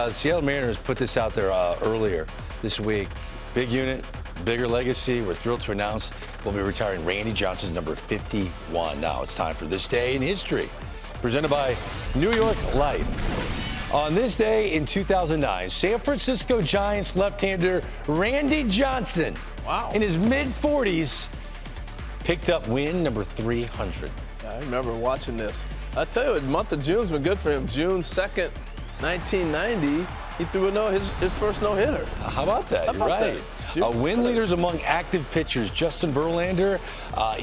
Seattle Mariners put this out there earlier this week. Big unit, bigger legacy. We're thrilled to announce we'll be retiring Randy Johnson's number 51. Now it's time for this day in history, presented by New York Life. On this day in 2009, San Francisco Giants left-hander Randy Johnson, in his mid-40s, picked up win number 300. I remember watching this. I tell you, the month of June's been good for him. June 2nd, 1990, he threw his first no-hitter. How about that? You're right. Win leaders among active pitchers. Justin Verlander,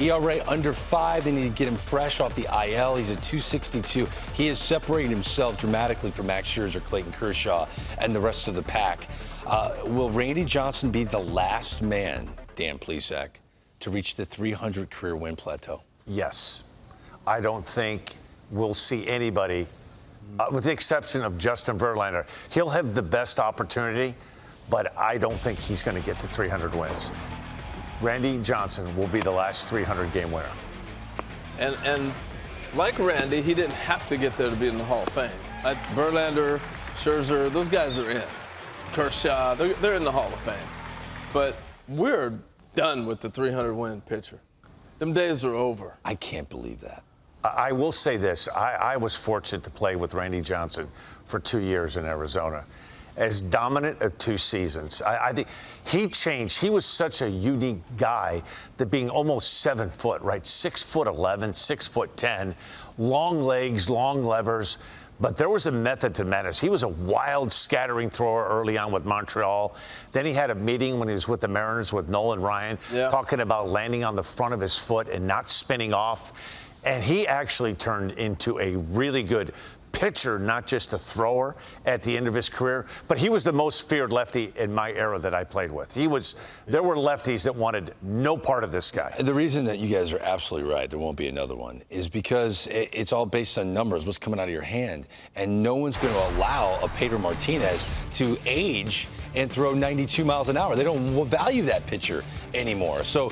ERA under 5. They need to get him fresh off the IL. He's at 262. He has separated himself dramatically from Max Scherzer, Clayton Kershaw, and the rest of the pack. Will Randy Johnson be the last man, Dan Plesac, to reach the 300 career win plateau? Yes. I don't think we'll see anybody, with the exception of Justin Verlander. He'll have the best opportunity, but I don't think he's going to get to 300 wins. Randy Johnson will be the last 300-game winner. And like Randy, he didn't have to get there to be in the Hall of Fame. Verlander, Scherzer, those guys are in. Kershaw, they're in the Hall of Fame. But we're done with the 300-win pitcher. Them days are over. I can't believe that. I will say this. I was fortunate to play with Randy Johnson for 2 years in Arizona. As dominant of 2 seasons. I think he changed. He was such a unique guy that being almost 7 foot, right? 6'11", 6'10", long legs, long levers. But there was a method to madness. He was a wild scattering thrower early on with Montreal. Then he had a meeting when he was with the Mariners with Nolan Ryan, talking about landing on the front of his foot and not spinning off. And he actually turned into a really good pitcher, not just a thrower at the end of his career, but he was the most feared lefty in my era that I played with. There were lefties that wanted no part of this guy. The reason that you guys are absolutely right, there won't be another one, is because it's all based on numbers, what's coming out of your hand. And no one's going to allow a Pedro Martinez to age and throw 92 miles an hour. They don't value that pitcher anymore. So